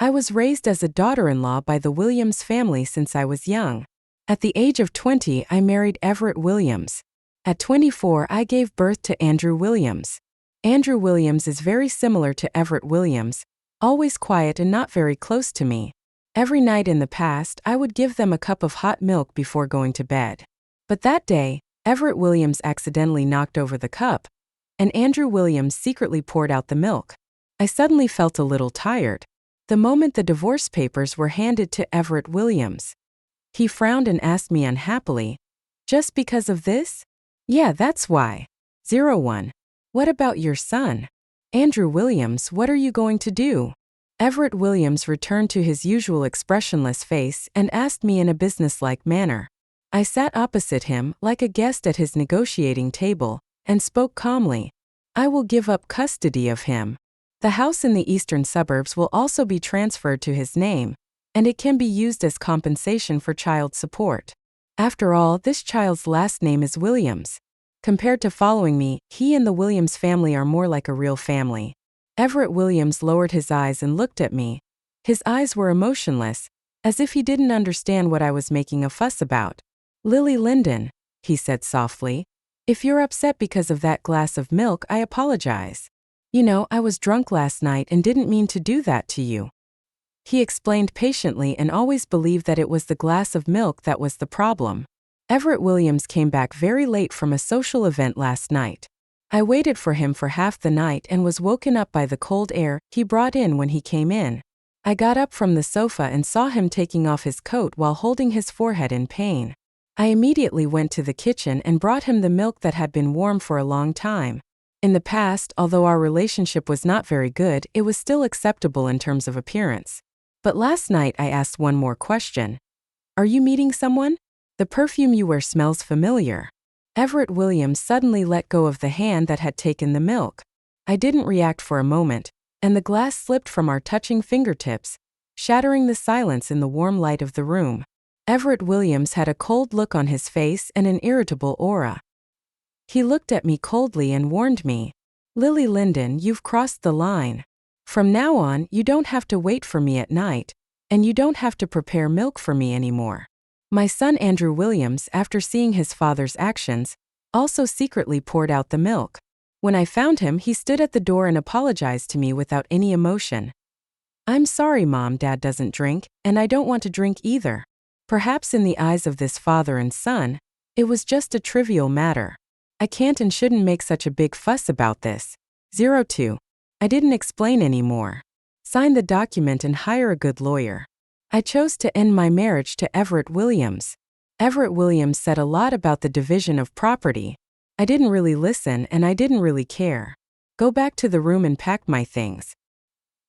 I was raised as a daughter-in-law by the Williams family since I was young. At the age of 20, I married Everett Williams. At 24, I gave birth to Andrew Williams. Andrew Williams is very similar to Everett Williams, always quiet and not very close to me. Every night in the past, I would give them a cup of hot milk before going to bed. But that day, Everett Williams accidentally knocked over the cup, and Andrew Williams secretly poured out the milk. I suddenly felt a little tired. The moment the divorce papers were handed to Everett Williams, he frowned and asked me unhappily, "Just because of this?" "Yeah, that's why." 01. "What about your son?" "Andrew Williams, what are you going to do?" Everett Williams returned to his usual expressionless face and asked me in a businesslike manner. I sat opposite him, like a guest at his negotiating table, and spoke calmly. "I will give up custody of him. The house in the eastern suburbs will also be transferred to his name, and it can be used as compensation for child support. After all, this child's last name is Williams. Compared to following me, he and the Williams family are more like a real family." Everett Williams lowered his eyes and looked at me. His eyes were emotionless, as if he didn't understand what I was making a fuss about. "Lily Linden," he said softly, "if you're upset because of that glass of milk, I apologize. You know, I was drunk last night and didn't mean to do that to you." He explained patiently and always believed that it was the glass of milk that was the problem. Everett Williams came back very late from a social event last night. I waited for him for half the night and was woken up by the cold air he brought in when he came in. I got up from the sofa and saw him taking off his coat while holding his forehead in pain. I immediately went to the kitchen and brought him the milk that had been warm for a long time. In the past, although our relationship was not very good, it was still acceptable in terms of appearance. But last night I asked one more question. "Are you meeting someone? The perfume you wear smells familiar." Everett Williams suddenly let go of the hand that had taken the milk. I didn't react for a moment, and the glass slipped from our touching fingertips, shattering the silence in the warm light of the room. Everett Williams had a cold look on his face and an irritable aura. He looked at me coldly and warned me, "Lily Linden, you've crossed the line. From now on, you don't have to wait for me at night, and you don't have to prepare milk for me anymore." My son Andrew Williams, after seeing his father's actions, also secretly poured out the milk. When I found him, he stood at the door and apologized to me without any emotion. "I'm sorry, Mom, Dad doesn't drink, and I don't want to drink either." Perhaps in the eyes of this father and son, it was just a trivial matter. I can't and shouldn't make such a big fuss about this. 02. I didn't explain anymore. Sign the document and hire a good lawyer. I chose to end my marriage to Everett Williams. Everett Williams said a lot about the division of property. I didn't really listen and I didn't really care. "Go back to the room and pack my things."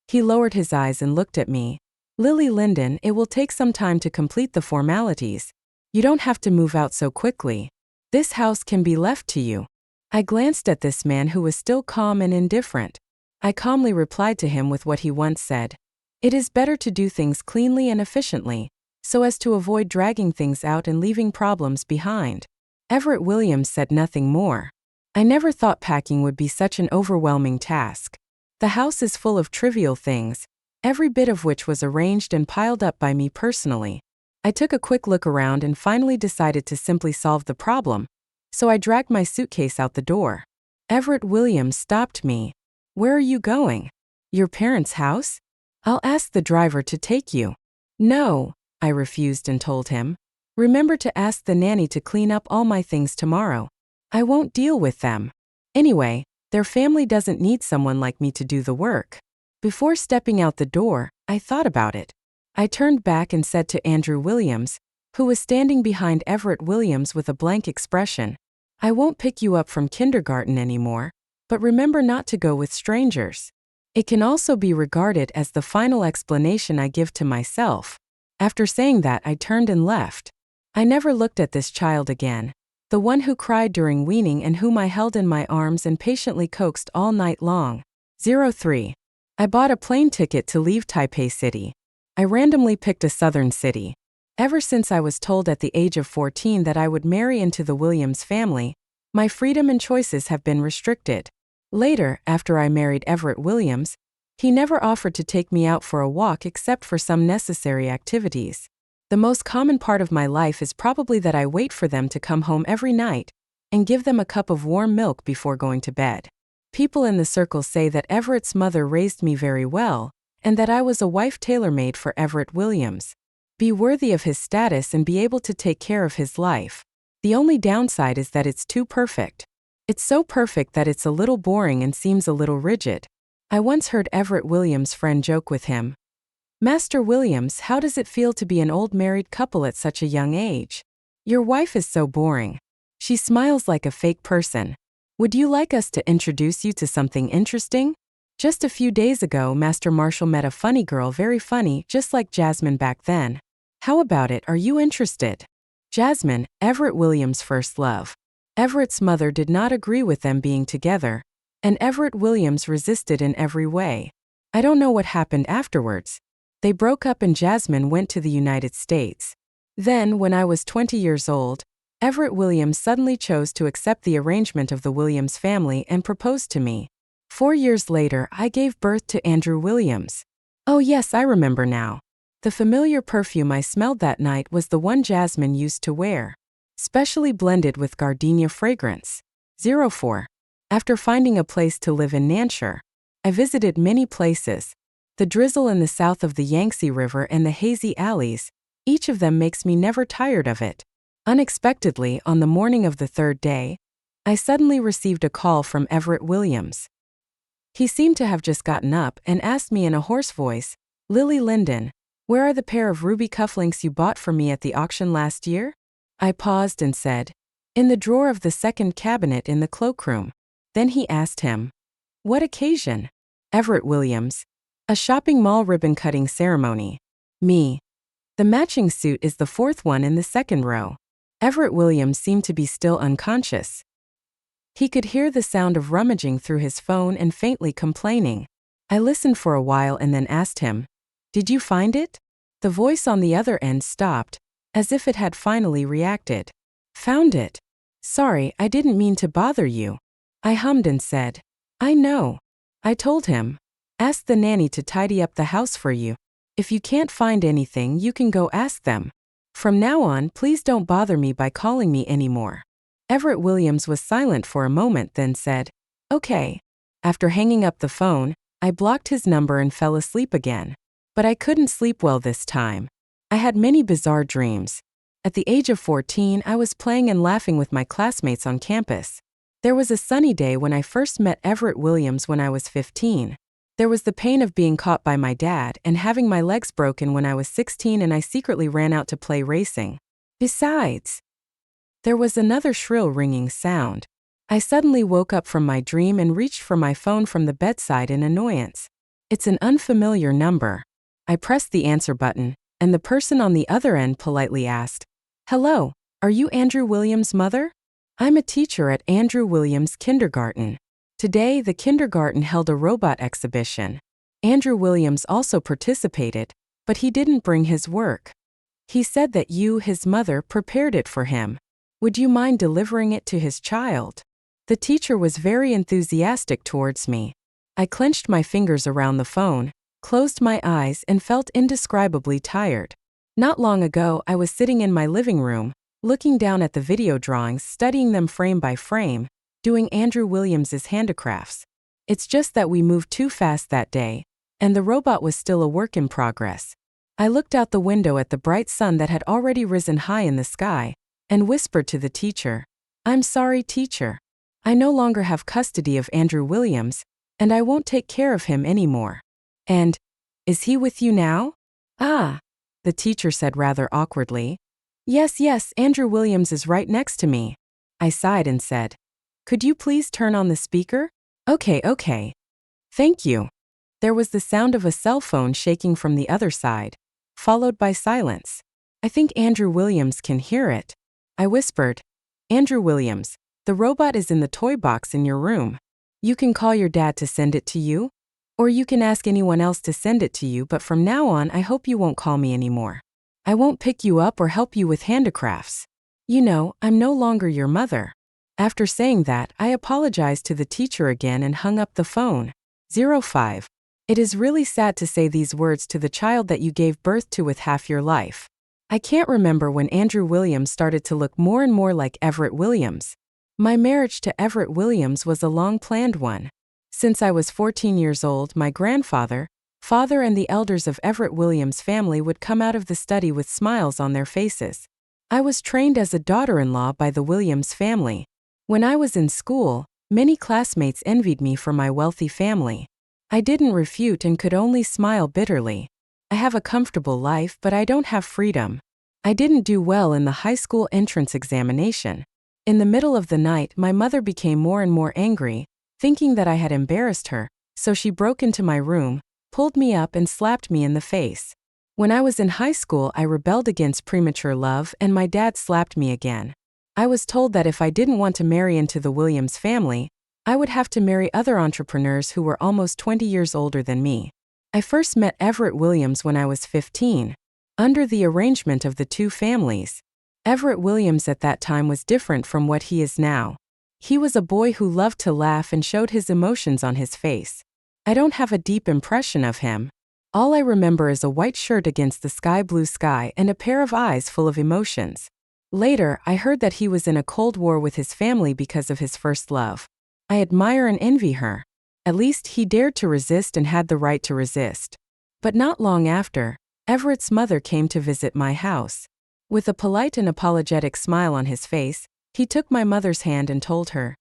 He lowered his eyes and looked at me. "Lily Linden, it will take some time to complete the formalities. You don't have to move out so quickly. This house can be left to you." I glanced at this man who was still calm and indifferent. I calmly replied to him with what he once said. "It is better to do things cleanly and efficiently, so as to avoid dragging things out and leaving problems behind." Everett Williams said nothing more. I never thought packing would be such an overwhelming task. The house is full of trivial things, every bit of which was arranged and piled up by me personally. I took a quick look around and finally decided to simply solve the problem, so I dragged my suitcase out the door. Everett Williams stopped me. "Where are you going?" "Your parents' house? I'll ask the driver to take you." "No," I refused and told him. "Remember to ask the nanny to clean up all my things tomorrow. I won't deal with them. Anyway, their family doesn't need someone like me to do the work." Before stepping out the door, I thought about it. I turned back and said to Andrew Williams, who was standing behind Everett Williams with a blank expression, "I won't pick you up from kindergarten anymore, but remember not to go with strangers." It can also be regarded as the final explanation I give to myself. After saying that, I turned and left. I never looked at this child again, the one who cried during weaning and whom I held in my arms and patiently coaxed all night long. 03. I bought a plane ticket to leave Taipei City. I randomly picked a southern city. Ever since I was told at the age of 14 that I would marry into the Williams family, my freedom and choices have been restricted. Later, after I married Everett Williams, He never offered to take me out for a walk except for some necessary activities. The most common part of my life is probably that I wait for them to come home every night and give them a cup of warm milk before going to bed. People in the circle say that Everett's mother raised me very well, and that I was a wife tailor-made for Everett Williams. Be worthy of his status and be able to take care of his life. The only downside is that it's too perfect. It's so perfect that it's a little boring and seems a little rigid. I once heard Everett Williams' friend joke with him, "Master Williams, how does it feel to be an old married couple at such a young age? Your wife is so boring. She smiles like a fake person. Would you like us to introduce you to something interesting?" Just a few days ago, Master Marshall met a funny girl, very funny, just like Jasmine back then. How about it, are you interested? Jasmine, Everett Williams' first love. Everett's mother did not agree with them being together, and Everett Williams resisted in every way. I don't know what happened afterwards. They broke up and Jasmine went to the United States. Then, when I was 20 years old, Everett Williams suddenly chose to accept the arrangement of the Williams family and proposed to me. 4 years later, I gave birth to Andrew Williams. Oh yes, I remember now. The familiar perfume I smelled that night was the one Jasmine used to wear, specially blended with gardenia fragrance. 04. After finding a place to live in Nanshi, I visited many places. The drizzle in the south of the Yangtze River and the hazy alleys, each of them makes me never tired of it. Unexpectedly, on the morning of the third day, I suddenly received a call from Everett Williams. He seemed to have just gotten up and asked me in a hoarse voice, "Lily Linden, where are the pair of ruby cufflinks you bought for me at the auction last year?" I paused and said, "In the drawer of the second cabinet in the cloakroom." Then he asked him, "What occasion?" Everett Williams, "A shopping mall ribbon-cutting ceremony." Me, "The matching suit is the fourth one in the second row." Everett Williams seemed to be still unconscious. He could hear the sound of rummaging through his phone and faintly complaining. I listened for a while and then asked him, "Did you find it?" The voice on the other end stopped, as if it had finally reacted. "Found it. Sorry, I didn't mean to bother you." I hummed and said, "I know." I told him, "Ask the nanny to tidy up the house for you. If you can't find anything, you can go ask them. From now on, please don't bother me by calling me anymore." Everett Williams was silent for a moment, then said, "Okay." After hanging up the phone, I blocked his number and fell asleep again. But I couldn't sleep well this time. I had many bizarre dreams. At the age of 14, I was playing and laughing with my classmates on campus. There was a sunny day when I first met Everett Williams when I was 15. There was the pain of being caught by my dad and having my legs broken when I was 16, and I secretly ran out to play racing. Besides, there was another shrill ringing sound. I suddenly woke up from my dream and reached for my phone from the bedside in annoyance. It's an unfamiliar number. I pressed the answer button, and the person on the other end politely asked, "Hello, are you Andrew Williams' mother? I'm a teacher at Andrew Williams Kindergarten. Today, the kindergarten held a robot exhibition. Andrew Williams also participated, but he didn't bring his work. He said that you, his mother, prepared it for him. Would you mind delivering it to his child?" The teacher was very enthusiastic towards me. I clenched my fingers around the phone, closed my eyes, and felt indescribably tired. Not long ago, I was sitting in my living room, looking down at the video drawings, studying them frame by frame, doing Andrew Williams's handicrafts. It's just that we moved too fast that day, and the robot was still a work in progress. I looked out the window at the bright sun that had already risen high in the sky, and whispered to the teacher, "I'm sorry, teacher. I no longer have custody of Andrew Williams, and I won't take care of him anymore." "And, is he with you now?" "Ah," the teacher said rather awkwardly. Yes, Andrew Williams is right next to me." I sighed and said, "Could you please turn on the speaker?" Okay. Thank you." There was the sound of a cell phone shaking from the other side, followed by silence. "I think Andrew Williams can hear it." I whispered, "Andrew Williams, the robot is in the toy box in your room. You can call your dad to send it to you, or you can ask anyone else to send it to you, but from now on I hope you won't call me anymore. I won't pick you up or help you with handicrafts. You know, I'm no longer your mother." After saying that, I apologized to the teacher again and hung up the phone. 05. It is really sad to say these words to the child that you gave birth to with half your life. I can't remember when Andrew Williams started to look more and more like Everett Williams. My marriage to Everett Williams was a long-planned one. Since I was 14 years old, my grandfather, father and the elders of Everett Williams' family would come out of the study with smiles on their faces. I was trained as a daughter-in-law by the Williams family. When I was in school, many classmates envied me for my wealthy family. I didn't refute and could only smile bitterly. I have a comfortable life, but I don't have freedom. I didn't do well in the high school entrance examination. In the middle of the night, my mother became more and more angry, thinking that I had embarrassed her, so she broke into my room, pulled me up and slapped me in the face. When I was in high school, I rebelled against premature love and my dad slapped me again. I was told that if I didn't want to marry into the Williams family, I would have to marry other entrepreneurs who were almost 20 years older than me. I first met Everett Williams when I was 15, under the arrangement of the two families. Everett Williams at that time was different from what he is now. He was a boy who loved to laugh and showed his emotions on his face. I don't have a deep impression of him. All I remember is a white shirt against the sky blue sky and a pair of eyes full of emotions. Later, I heard that he was in a cold war with his family because of his first love. I admire and envy her. At least he dared to resist and had the right to resist. But not long after, Everett's mother came to visit my house. With a polite and apologetic smile on his face, he took my mother's hand and told her,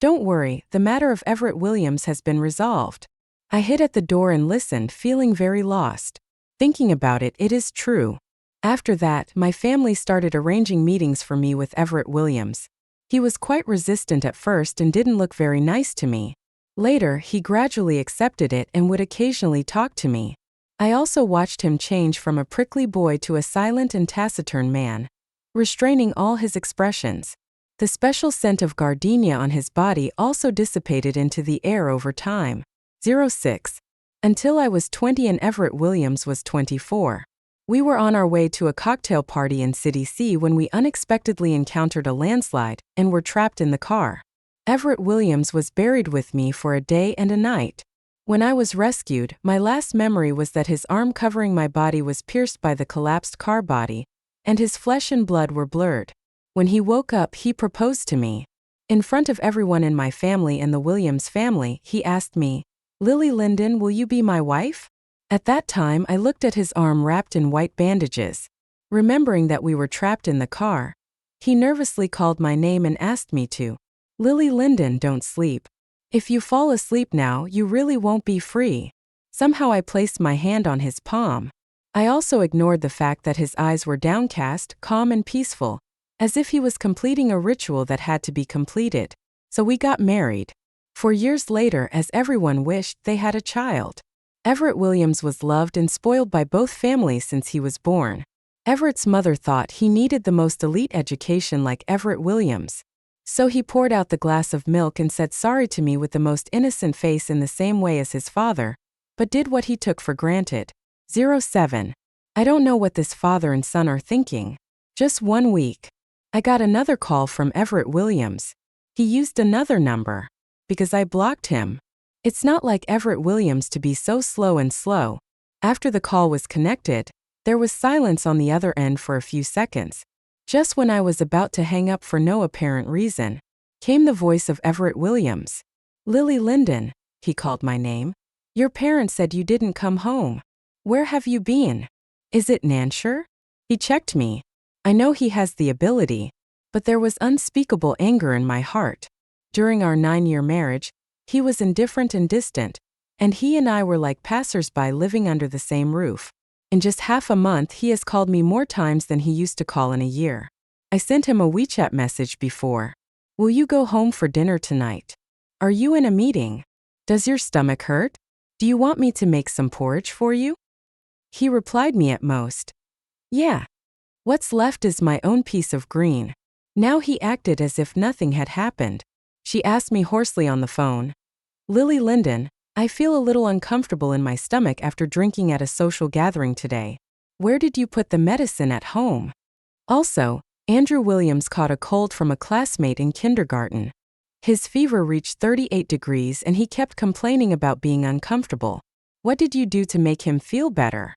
"Don't worry, the matter of Everett Williams has been resolved." I hid at the door and listened, feeling very lost. Thinking about it, it is true. After that, my family started arranging meetings for me with Everett Williams. He was quite resistant at first and didn't look very nice to me. Later, he gradually accepted it and would occasionally talk to me. I also watched him change from a prickly boy to a silent and taciturn man, restraining all his expressions. The special scent of gardenia on his body also dissipated into the air over time. 06. Until I was 20 and Everett Williams was 24. We were on our way to a cocktail party in City C when we unexpectedly encountered a landslide and were trapped in the car. Everett Williams was buried with me for a day and a night. When I was rescued, my last memory was that his arm covering my body was pierced by the collapsed car body, and his flesh and blood were blurred. When he woke up, he proposed to me. In front of everyone in my family and the Williams family, he asked me, "Lily Linden, will you be my wife?" At that time, I looked at his arm wrapped in white bandages. Remembering that we were trapped in the car, he nervously called my name and asked me to. "Lily Linden, don't sleep. If you fall asleep now, you really won't be free." Somehow I placed my hand on his palm. I also ignored the fact that his eyes were downcast, calm and peaceful, as if he was completing a ritual that had to be completed. So we got married. 4 years later, as everyone wished, they had a child. Everett Williams was loved and spoiled by both families since he was born. Everett's mother thought he needed the most elite education like Everett Williams. So he poured out the glass of milk and said sorry to me with the most innocent face in the same way as his father, but did what he took for granted. 07. I don't know what this father and son are thinking. Just 1 week. I got another call from Everett Williams. He used another number. Because I blocked him. It's not like Everett Williams to be so slow. After the call was connected, there was silence on the other end for a few seconds. Just when I was about to hang up for no apparent reason, came the voice of Everett Williams. "Lily Linden," he called my name. "Your parents said you didn't come home. Where have you been? Is it Nanshi?" He checked me. I know he has the ability, but there was unspeakable anger in my heart. During our 9-year marriage, he was indifferent and distant, and he and I were like passers-by living under the same roof. In just half a month, he has called me more times than he used to call in a year. I sent him a WeChat message before. "Will you go home for dinner tonight? Are you in a meeting? Does your stomach hurt? Do you want me to make some porridge for you?" He replied me at most, "Yeah. What's left is my own piece of green." Now he acted as if nothing had happened. She asked me hoarsely on the phone, "Lily Linden, I feel a little uncomfortable in my stomach after drinking at a social gathering today. Where did you put the medicine at home?" Also, Andrew Williams caught a cold from a classmate in kindergarten. His fever reached 38 degrees and he kept complaining about being uncomfortable. What did you do to make him feel better?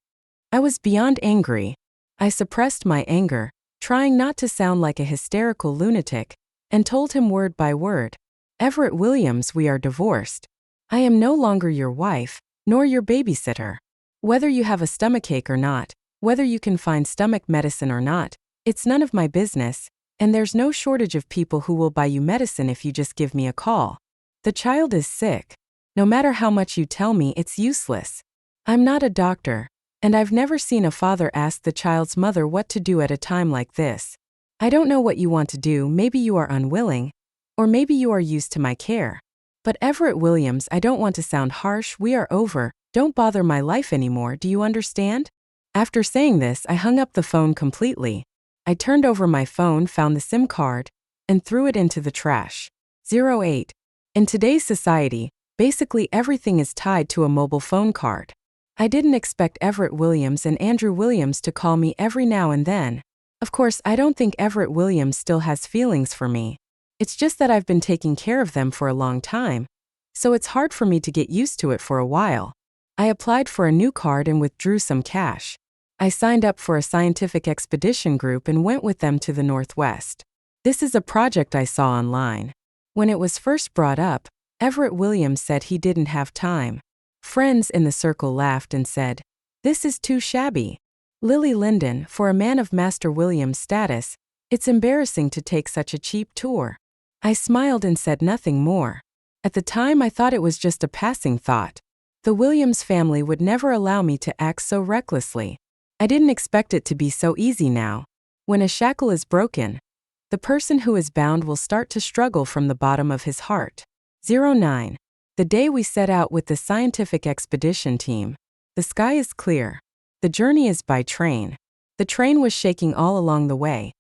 I was beyond angry. I suppressed my anger, trying not to sound like a hysterical lunatic, and told him word by word, Everett Williams, we are divorced. I am no longer your wife, nor your babysitter. Whether you have a stomachache or not, whether you can find stomach medicine or not, it's none of my business, and there's no shortage of people who will buy you medicine if you just give me a call. The child is sick. No matter how much you tell me, it's useless. I'm not a doctor, and I've never seen a father ask the child's mother what to do at a time like this. I don't know what you want to do, maybe you are unwilling, or maybe you are used to my care. But Everett Williams, I don't want to sound harsh, we are over, don't bother my life anymore, do you understand? After saying this, I hung up the phone completely. I turned over my phone, found the SIM card, and threw it into the trash. 08. In today's society, basically everything is tied to a mobile phone card. I didn't expect Everett Williams and Andrew Williams to call me every now and then. Of course, I don't think Everett Williams still has feelings for me. It's just that I've been taking care of them for a long time, so it's hard for me to get used to it for a while. I applied for a new card and withdrew some cash. I signed up for a scientific expedition group and went with them to the Northwest. This is a project I saw online. When it was first brought up, Everett Williams said he didn't have time. Friends in the circle laughed and said, "This is too shabby. Lily Linden, for a man of Master Williams' status, it's embarrassing to take such a cheap tour." I smiled and said nothing more. At the time I thought it was just a passing thought. The Williams family would never allow me to act so recklessly. I didn't expect it to be so easy now. When a shackle is broken, the person who is bound will start to struggle from the bottom of his heart. 09. The day we set out with the scientific expedition team. The sky is clear. The journey is by train. The train was shaking all along the way,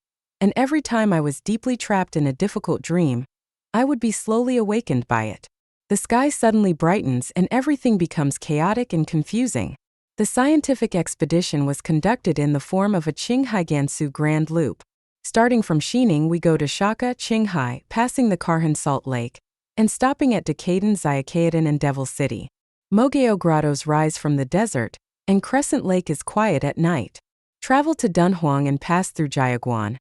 and every time I was deeply trapped in a difficult dream, I would be slowly awakened by it. The sky suddenly brightens and everything becomes chaotic and confusing. The scientific expedition was conducted in the form of a Qinghai-Gansu Grand Loop. Starting from Xining, we go to Shaka, Qinghai, passing the Karhan Salt Lake, and stopping at Decaden, Xiacayadan, and Devil City. Mogeo grottos rise from the desert, and Crescent Lake is quiet at night. Travel to Dunhuang and pass through Jiaguan,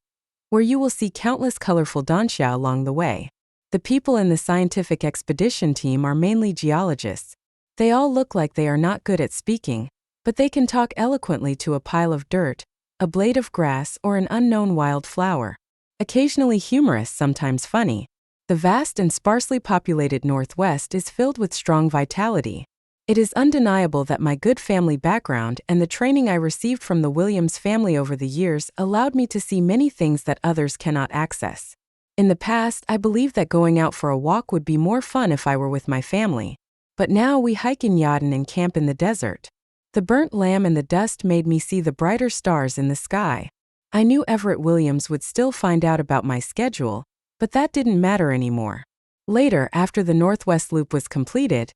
where you will see countless colorful danxia along the way. The people in the scientific expedition team are mainly geologists. They all look like they are not good at speaking, but they can talk eloquently to a pile of dirt, a blade of grass, or an unknown wild flower. Occasionally humorous, sometimes funny. The vast and sparsely populated Northwest is filled with strong vitality. It is undeniable that my good family background and the training I received from the Williams family over the years allowed me to see many things that others cannot access. In the past, I believed that going out for a walk would be more fun if I were with my family. But now we hike in Yaden and camp in the desert. The burnt lamb and the dust made me see the brighter stars in the sky. I knew Everett Williams would still find out about my schedule, but that didn't matter anymore. Later, after the Northwest Loop was completed,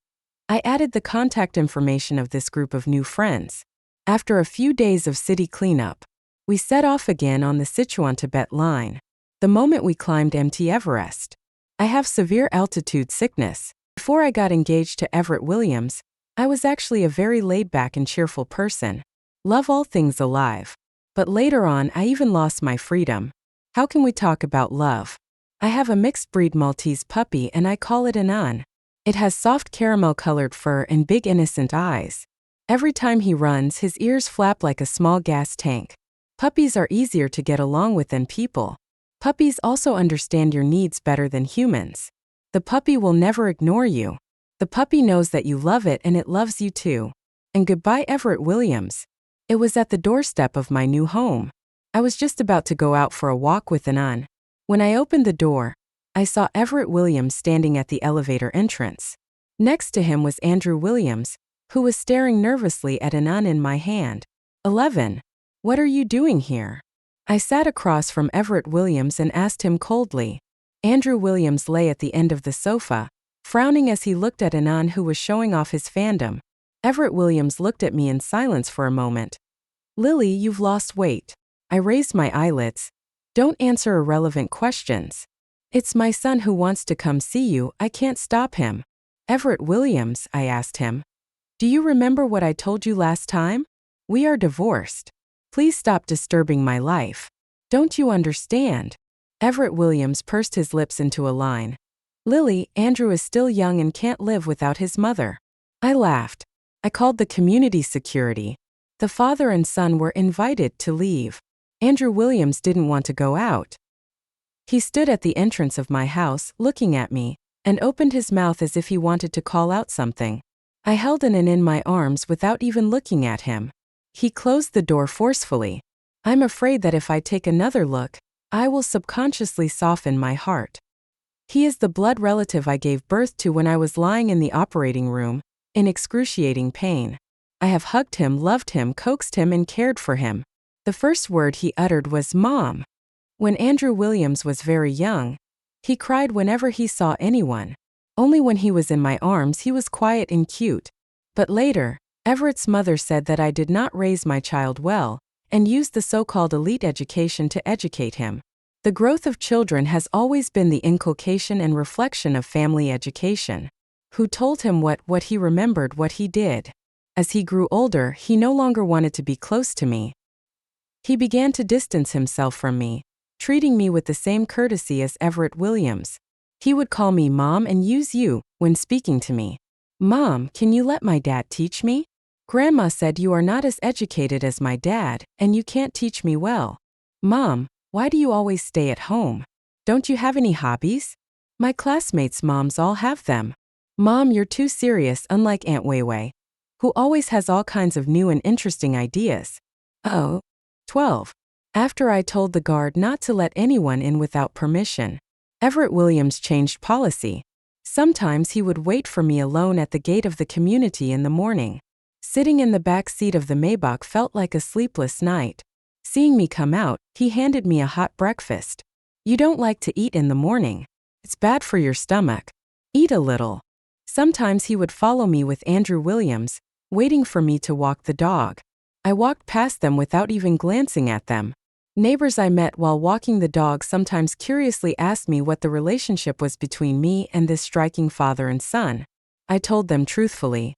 I added the contact information of this group of new friends. After a few days of city cleanup, we set off again on the Sichuan-Tibet line. The moment we climbed Mt. Everest, I have severe altitude sickness. Before I got engaged to Everett Williams, I was actually a very laid-back and cheerful person. Love all things alive. But later on, I even lost my freedom. How can we talk about love? I have a mixed-breed Maltese puppy and I call it an Un. It has soft caramel-colored fur and big innocent eyes. Every time he runs, his ears flap like a small gas tank. Puppies are easier to get along with than people. Puppies also understand your needs better than humans. The puppy will never ignore you. The puppy knows that you love it and it loves you too. And goodbye, Everett Williams. It was at the doorstep of my new home. I was just about to go out for a walk with an Un. When I opened the door, I saw Everett Williams standing at the elevator entrance. Next to him was Andrew Williams, who was staring nervously at an Un in my hand. 11. What are you doing here? I sat across from Everett Williams and asked him coldly. Andrew Williams lay at the end of the sofa, frowning as he looked at an Un who was showing off his fandom. Everett Williams looked at me in silence for a moment. Lily, you've lost weight. I raised my eyelids. Don't answer irrelevant questions. It's my son who wants to come see you, I can't stop him. Everett Williams, I asked him. Do you remember what I told you last time? We are divorced. Please stop disturbing my life. Don't you understand? Everett Williams pursed his lips into a line. Lily, Andrew is still young and can't live without his mother. I laughed. I called the community security. The father and son were invited to leave. Andrew Williams didn't want to go out. He stood at the entrance of my house, looking at me, and opened his mouth as if he wanted to call out something. I held an in my arms without even looking at him. He closed the door forcefully. I'm afraid that if I take another look, I will subconsciously soften my heart. He is the blood relative I gave birth to when I was lying in the operating room, in excruciating pain. I have hugged him, loved him, coaxed him, and cared for him. The first word he uttered was Mom. When Andrew Williams was very young, he cried whenever he saw anyone. Only when he was in my arms he was quiet and cute. But later, Everett's mother said that I did not raise my child well, and used the so-called elite education to educate him. The growth of children has always been the inculcation and reflection of family education. Who told him what he remembered what he did. As he grew older, he no longer wanted to be close to me. He began to distance himself from me, treating me with the same courtesy as Everett Williams. He would call me Mom and use you when speaking to me. Mom, can you let my dad teach me? Grandma said you are not as educated as my dad, and you can't teach me well. Mom, why do you always stay at home? Don't you have any hobbies? My classmates' moms all have them. Mom, you're too serious, unlike Aunt Weiwei, who always has all kinds of new and interesting ideas. 12. After I told the guard not to let anyone in without permission, Everett Williams changed policy. Sometimes he would wait for me alone at the gate of the community in the morning. Sitting in the back seat of the Maybach felt like a sleepless night. Seeing me come out, he handed me a hot breakfast. You don't like to eat in the morning. It's bad for your stomach. Eat a little. Sometimes he would follow me with Andrew Williams, waiting for me to walk the dog. I walked past them without even glancing at them. Neighbors I met while walking the dog sometimes curiously asked me what the relationship was between me and this striking father and son. I told them truthfully.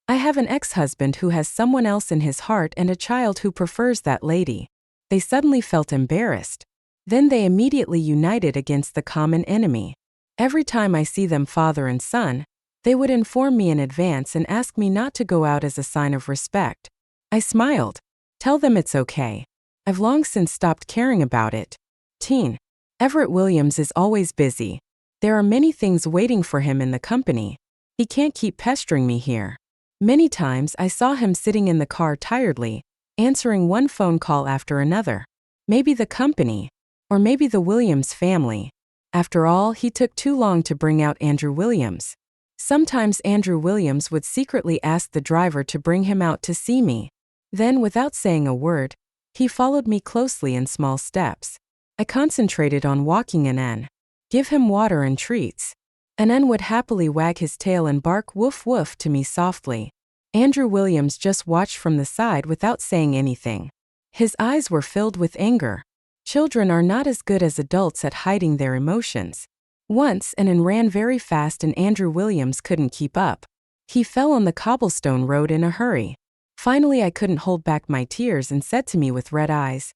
I have an ex-husband who has someone else in his heart and a child who prefers that lady. They suddenly felt embarrassed. Then they immediately united against the common enemy. Every time I see them father and son, they would inform me in advance and ask me not to go out as a sign of respect. I smiled. Tell them it's okay. I've long since stopped caring about it. Everett Williams is always busy. There are many things waiting for him in the company. He can't keep pestering me here. Many times I saw him sitting in the car tiredly, answering one phone call after another. Maybe the company, or maybe the Williams family. After all, he took too long to bring out Andrew Williams. Sometimes Andrew Williams would secretly ask the driver to bring him out to see me. Then, without saying a word, he followed me closely in small steps. I concentrated on walking N. Give him water and treats. N would happily wag his tail and bark woof woof to me softly. Andrew Williams just watched from the side without saying anything. His eyes were filled with anger. Children are not as good as adults at hiding their emotions. Once N ran very fast and Andrew Williams couldn't keep up. He fell on the cobblestone road in a hurry. Finally, I couldn't hold back my tears and said to me with red eyes,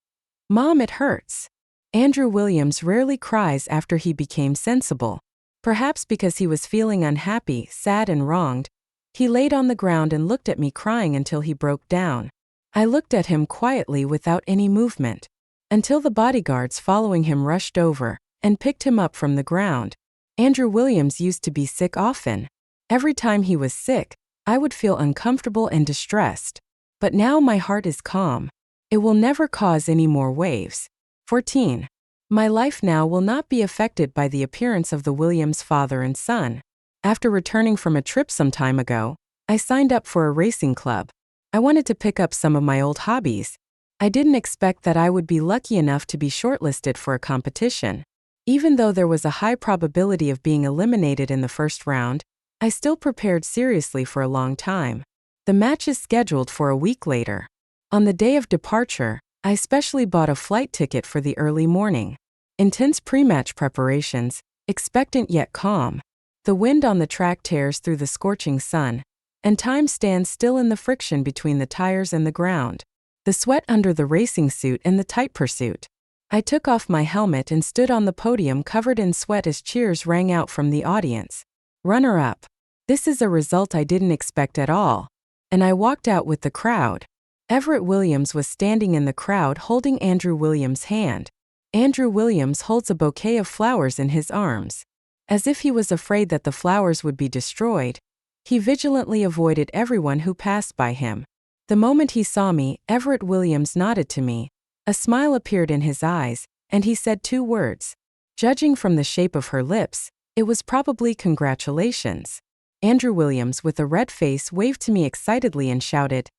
Mom, it hurts. Andrew Williams rarely cries after he became sensible. Perhaps because he was feeling unhappy, sad and wronged, he laid on the ground and looked at me crying until he broke down. I looked at him quietly without any movement, until the bodyguards following him rushed over and picked him up from the ground. Andrew Williams used to be sick often. Every time he was sick, I would feel uncomfortable and distressed. But now my heart is calm. It will never cause any more waves. 14. My life now will not be affected by the appearance of the Williams father and son. After returning from a trip some time ago, I signed up for a racing club. I wanted to pick up some of my old hobbies. I didn't expect that I would be lucky enough to be shortlisted for a competition. Even though there was a high probability of being eliminated in the first round, I still prepared seriously for a long time. The match is scheduled for a week later. On the day of departure, I specially bought a flight ticket for the early morning. Intense pre-match preparations, expectant yet calm. The wind on the track tears through the scorching sun, and time stands still in the friction between the tires and the ground, the sweat under the racing suit and the tight pursuit. I took off my helmet and stood on the podium covered in sweat as cheers rang out from the audience. Runner-up. This is a result I didn't expect at all. And I walked out with the crowd. Everett Williams was standing in the crowd holding Andrew Williams' hand. Andrew Williams holds a bouquet of flowers in his arms. As if he was afraid that the flowers would be destroyed, he vigilantly avoided everyone who passed by him. The moment he saw me, Everett Williams nodded to me. A smile appeared in his eyes, and he said 2 words. Judging from the shape of her lips, it was probably congratulations. Andrew Williams, with a red face, waved to me excitedly and shouted,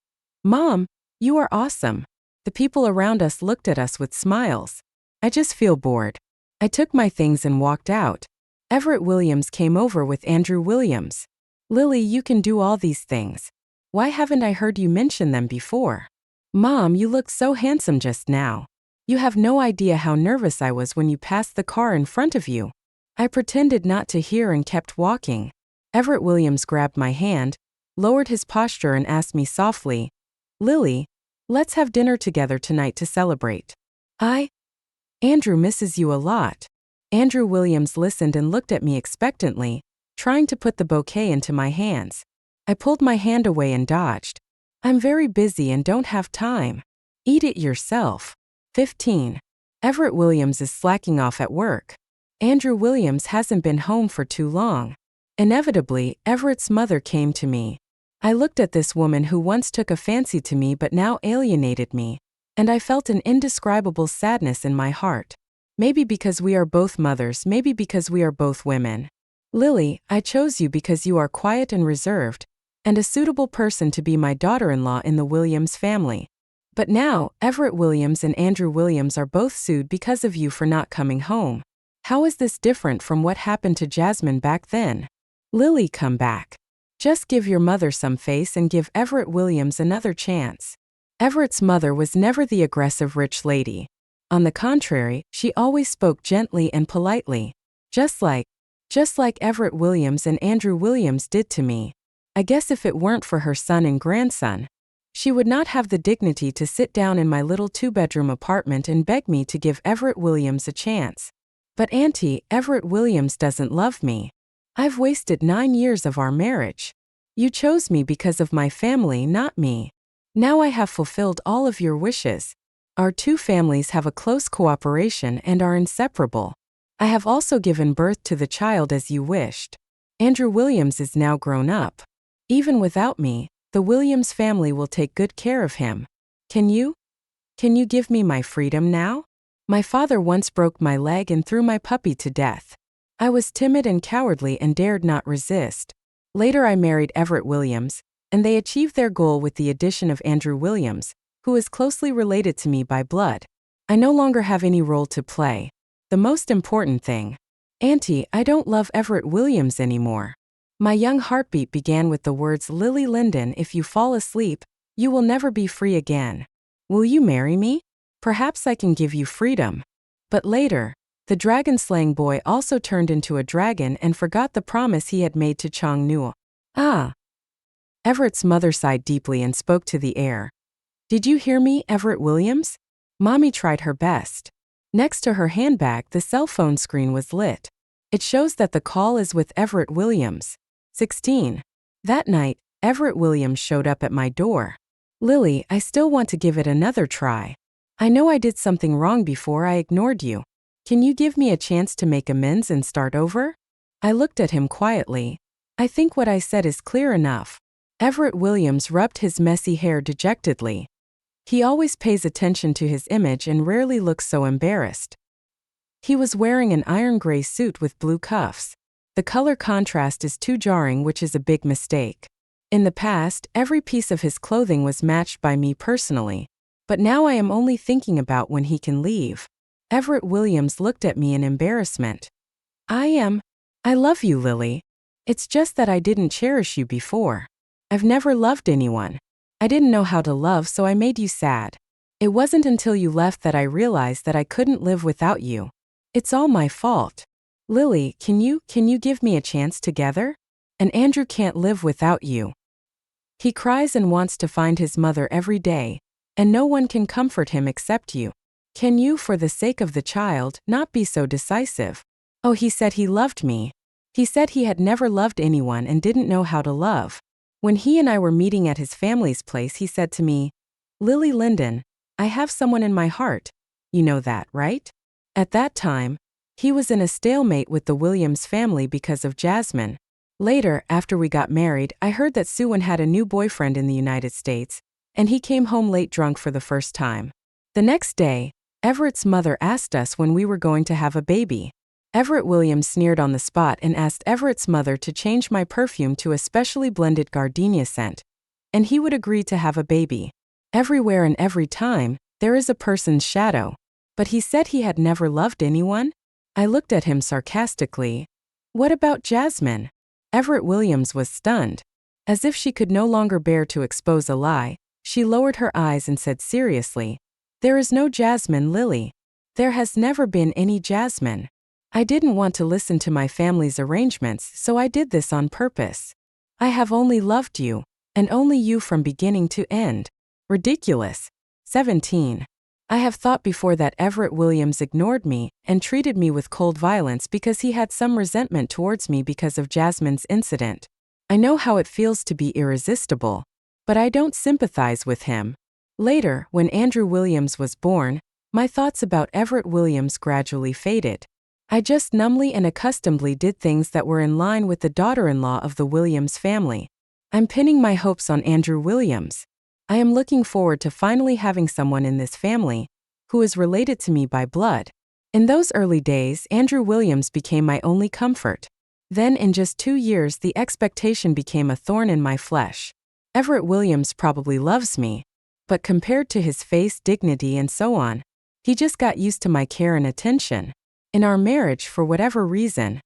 "Mom, you are awesome." The people around us looked at us with smiles. I just feel bored. I took my things and walked out. Everett Williams came over with Andrew Williams. "Lily, you can do all these things. Why haven't I heard you mention them before? Mom, you look so handsome just now. You have no idea how nervous I was when you passed the car in front of you." I pretended not to hear and kept walking. Everett Williams grabbed my hand, lowered his posture and asked me softly, "Lily, let's have dinner together tonight to celebrate." Andrew misses you a lot." Andrew Williams listened and looked at me expectantly, trying to put the bouquet into my hands. I pulled my hand away and dodged. "I'm very busy and don't have time. Eat it yourself." 15. Everett Williams is slacking off at work. Andrew Williams hasn't been home for too long. Inevitably, Everett's mother came to me. I looked at this woman who once took a fancy to me but now alienated me, and I felt an indescribable sadness in my heart. Maybe because we are both mothers, maybe because we are both women. "Lily, I chose you because you are quiet and reserved, and a suitable person to be my daughter-in-law in the Williams family. But now, Everett Williams and Andrew Williams are both sued because of you for not coming home. How is this different from what happened to Jasmine back then? Lily, come back. Just give your mother some face and give Everett Williams another chance." Everett's mother was never the aggressive rich lady. On the contrary, she always spoke gently and politely, just like Everett Williams and Andrew Williams did to me. I guess if it weren't for her son and grandson, she would not have the dignity to sit down in my little 2-bedroom apartment and beg me to give Everett Williams a chance. "But Auntie, Everett Williams doesn't love me. I've wasted 9 years of our marriage. You chose me because of my family, not me. Now I have fulfilled all of your wishes. Our 2 families have a close cooperation and are inseparable. I have also given birth to the child as you wished. Andrew Williams is now grown up. Even without me, the Williams family will take good care of him. Can you give me my freedom now? My father once broke my leg and threw my puppy to death. I was timid and cowardly and dared not resist. Later I married Everett Williams, and they achieved their goal with the addition of Andrew Williams, who is closely related to me by blood. I no longer have any role to play. The most important thing. Auntie, I don't love Everett Williams anymore." My young heartbeat began with the words, "Lily Linden, if you fall asleep, you will never be free again. Will you marry me? Perhaps I can give you freedom." But later, the dragon-slaying boy also turned into a dragon and forgot the promise he had made to Chong Nu. Everett's mother sighed deeply and spoke to the air. "Did you hear me, Everett Williams?" Mommy tried her best. Next to her handbag, the cell phone screen was lit. It shows that the call is with Everett Williams. 16. That night, Everett Williams showed up at my door. "Lily, I still want to give it another try. I know I did something wrong before I ignored you. Can you give me a chance to make amends and start over?" I looked at him quietly. "I think what I said is clear enough." Everett Williams rubbed his messy hair dejectedly. He always pays attention to his image and rarely looks so embarrassed. He was wearing an iron gray suit with blue cuffs. The color contrast is too jarring, which is a big mistake. In the past, every piece of his clothing was matched by me personally, but now I am only thinking about when he can leave. Everett Williams looked at me in embarrassment. I love you, Lily. It's just that I didn't cherish you before. I've never loved anyone. I didn't know how to love, so I made you sad. It wasn't until you left that I realized that I couldn't live without you. It's all my fault. Lily, can you give me a chance together? And Andrew can't live without you. He cries and wants to find his mother every day, and no one can comfort him except you. Can you, for the sake of the child, not be so decisive? Oh, he said he loved me. He said he had never loved anyone and didn't know how to love. When he and I were meeting at his family's place, he said to me, Lily Linden, I have someone in my heart. You know that, right? At that time, he was in a stalemate with the Williams family because of Jasmine. Later, after we got married, I heard that Suwan had a new boyfriend in the United States, and he came home late drunk for the first time. The next day, Everett's mother asked us when we were going to have a baby. Everett Williams sneered on the spot and asked Everett's mother to change my perfume to a specially blended gardenia scent, and he would agree to have a baby. Everywhere and every time, there is a person's shadow. But he said he had never loved anyone? I looked at him sarcastically. What about Jasmine? Everett Williams was stunned. As if she could no longer bear to expose a lie, she lowered her eyes and said seriously, There is no Jasmine, Lily. There has never been any Jasmine. I didn't want to listen to my family's arrangements, so I did this on purpose. I have only loved you, and only you from beginning to end. Ridiculous. 17. I have thought before that Everett Williams ignored me and treated me with cold violence because he had some resentment towards me because of Jasmine's incident. I know how it feels to be irresistible, but I don't sympathize with him. Later, when Andrew Williams was born, my thoughts about Everett Williams gradually faded. I just numbly and accustomedly did things that were in line with the daughter-in-law of the Williams family. I'm pinning my hopes on Andrew Williams. I am looking forward to finally having someone in this family who is related to me by blood. In those early days, Andrew Williams became my only comfort. Then in just 2 years, the expectation became a thorn in my flesh. Everett Williams probably loves me, but compared to his face, dignity, and so on, he just got used to my care and attention. In our marriage, for whatever reason,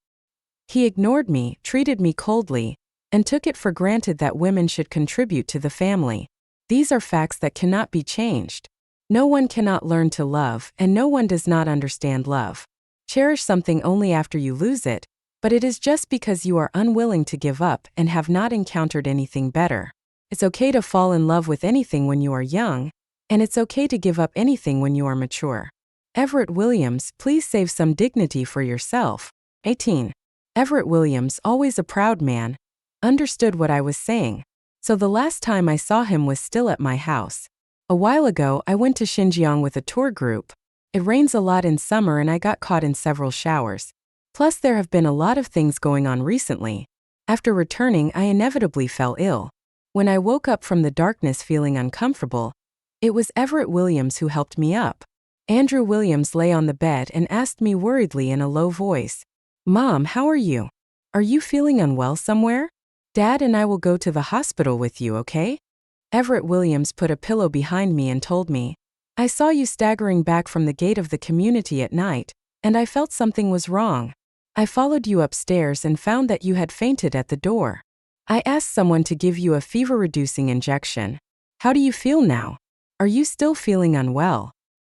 he ignored me, treated me coldly, and took it for granted that women should contribute to the family. These are facts that cannot be changed. No one cannot learn to love, and no one does not understand love. Cherish something only after you lose it, but it is just because you are unwilling to give up and have not encountered anything better. It's okay to fall in love with anything when you are young, and it's okay to give up anything when you are mature. Everett Williams, please save some dignity for yourself. 18. Everett Williams, always a proud man, understood what I was saying. So the last time I saw him was still at my house. A while ago, I went to Xinjiang with a tour group. It rains a lot in summer and I got caught in several showers. Plus there have been a lot of things going on recently. After returning, I inevitably fell ill. When I woke up from the darkness feeling uncomfortable, it was Everett Williams who helped me up. Andrew Williams lay on the bed and asked me worriedly in a low voice, Mom, how are you? Are you feeling unwell somewhere? Dad and I will go to the hospital with you, okay? Everett Williams put a pillow behind me and told me, I saw you staggering back from the gate of the community at night, and I felt something was wrong. I followed you upstairs and found that you had fainted at the door. I asked someone to give you a fever-reducing injection. How do you feel now? Are you still feeling unwell?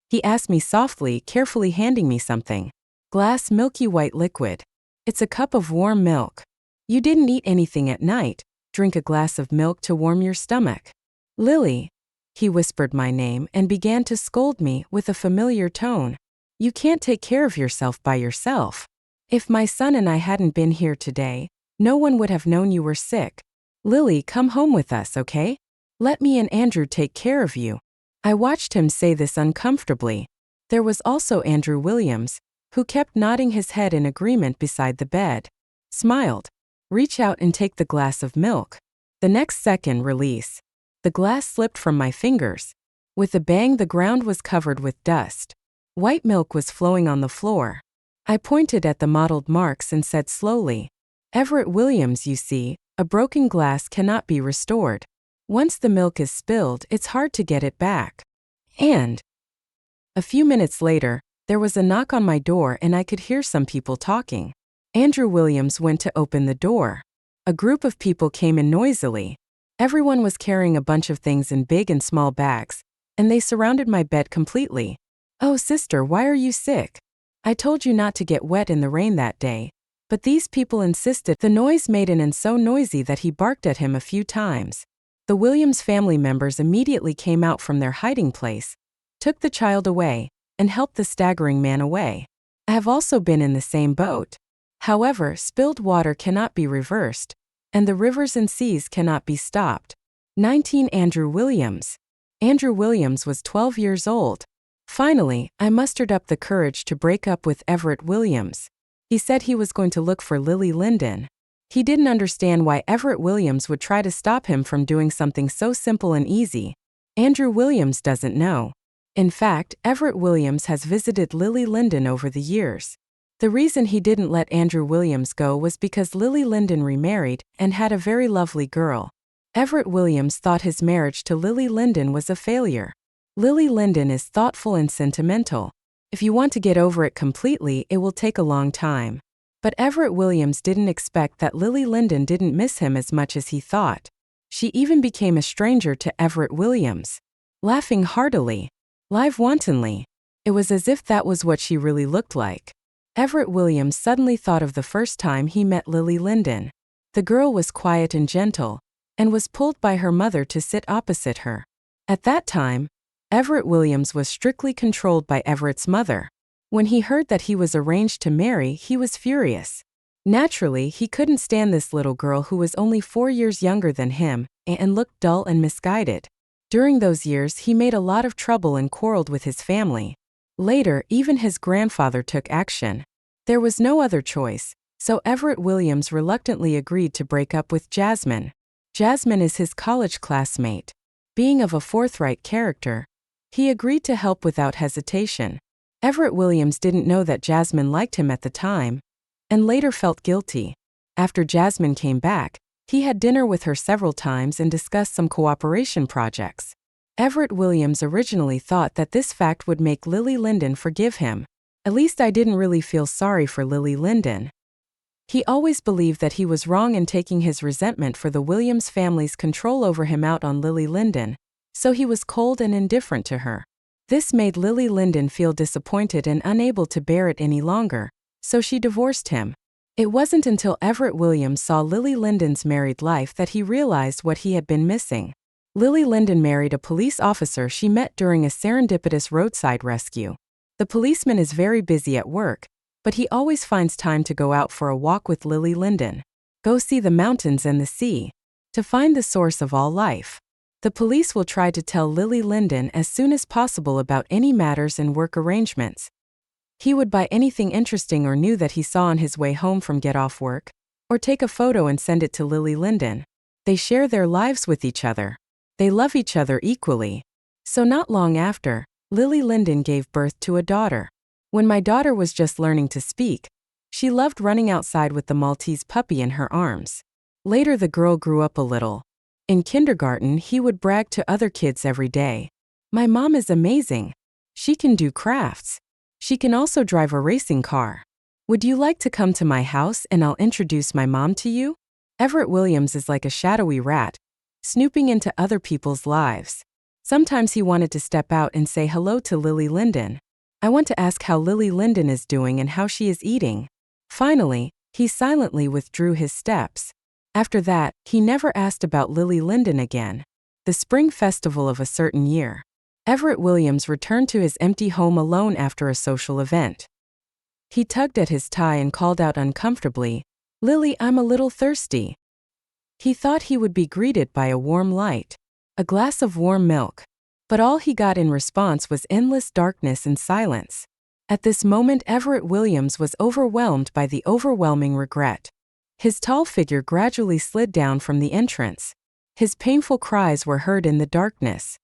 He asked me softly, carefully handing me something. Glass milky white liquid. It's a cup of warm milk. You didn't eat anything at night. Drink a glass of milk to warm your stomach. Lily. He whispered my name and began to scold me with a familiar tone. You can't take care of yourself by yourself. If my son and I hadn't been here today, no one would have known you were sick. Lily, come home with us, okay? Let me and Andrew take care of you. I watched him say this uncomfortably. There was also Andrew Williams, who kept nodding his head in agreement beside the bed. Smiled. Reach out and take the glass of milk. The next second, release. The glass slipped from my fingers. With a bang, the ground was covered with dust. White milk was flowing on the floor. I pointed at the mottled marks and said slowly, Everett Williams, you see, a broken glass cannot be restored. Once the milk is spilled, it's hard to get it back. And a few minutes later, there was a knock on my door and I could hear some people talking. Andrew Williams went to open the door. A group of people came in noisily. Everyone was carrying a bunch of things in big and small bags, and they surrounded my bed completely. Oh, sister, why are you sick? I told you not to get wet in the rain that day. But these people insisted. The noise made an and so noisy that he barked at him a few times. The Williams family members immediately came out from their hiding place, took the child away, and helped the staggering man away. I have also been in the same boat. However, spilled water cannot be reversed, and the rivers and seas cannot be stopped. 19. Andrew Williams. Andrew Williams was 12 years old. Finally, I mustered up the courage to break up with Everett Williams. He said he was going to look for Lily Linden. He didn't understand why Everett Williams would try to stop him from doing something so simple and easy. Andrew Williams doesn't know. In fact, Everett Williams has visited Lily Linden over the years. The reason he didn't let Andrew Williams go was because Lily Linden remarried and had a very lovely girl. Everett Williams thought his marriage to Lily Linden was a failure. Lily Linden is thoughtful and sentimental. If you want to get over it completely, it will take a long time. But Everett Williams didn't expect that Lily Linden didn't miss him as much as he thought. She even became a stranger to Everett Williams. Laughing heartily, live wantonly. It was as if that was what she really looked like. Everett Williams suddenly thought of the first time he met Lily Linden. The girl was quiet and gentle, and was pulled by her mother to sit opposite her. At that time, Everett Williams was strictly controlled by Everett's mother. When he heard that he was arranged to marry, he was furious. Naturally, he couldn't stand this little girl who was only 4 years younger than him, and looked dull and misguided. During those years, he made a lot of trouble and quarreled with his family. Later, even his grandfather took action. There was no other choice, so Everett Williams reluctantly agreed to break up with Jasmine. Jasmine is his college classmate. Being of a forthright character, he agreed to help without hesitation. Everett Williams didn't know that Jasmine liked him at the time, and later felt guilty. After Jasmine came back, he had dinner with her several times and discussed some cooperation projects. Everett Williams originally thought that this fact would make Lily Linden forgive him. At least I didn't really feel sorry for Lily Linden. He always believed that he was wrong in taking his resentment for the Williams family's control over him out on Lily Linden, so he was cold and indifferent to her. This made Lily Linden feel disappointed and unable to bear it any longer, so she divorced him. It wasn't until Everett Williams saw Lily Linden's married life that he realized what he had been missing. Lily Linden married a police officer she met during a serendipitous roadside rescue. The policeman is very busy at work, but he always finds time to go out for a walk with Lily Linden, go see the mountains and the sea, to find the source of all life. The police will try to tell Lily Linden as soon as possible about any matters and work arrangements. He would buy anything interesting or new that he saw on his way home from get off work, or take a photo and send it to Lily Linden. They share their lives with each other. They love each other equally. So not long after, Lily Linden gave birth to a daughter. When my daughter was just learning to speak, she loved running outside with the Maltese puppy in her arms. Later the girl grew up a little. In kindergarten, he would brag to other kids every day. "My mom is amazing. She can do crafts. She can also drive a racing car. Would you like to come to my house and I'll introduce my mom to you?" Everett Williams is like a shadowy rat, snooping into other people's lives. Sometimes he wanted to step out and say hello to Lily Linden. I want to ask how Lily Linden is doing and how she is eating. Finally, he silently withdrew his steps. After that, he never asked about Lily Linden again. The spring festival of a certain year, Everett Williams returned to his empty home alone after a social event. He tugged at his tie and called out uncomfortably, "Lily, I'm a little thirsty." He thought he would be greeted by a warm light, a glass of warm milk. But all he got in response was endless darkness and silence. At this moment, Everett Williams was overwhelmed by the overwhelming regret. His tall figure gradually slid down from the entrance. His painful cries were heard in the darkness.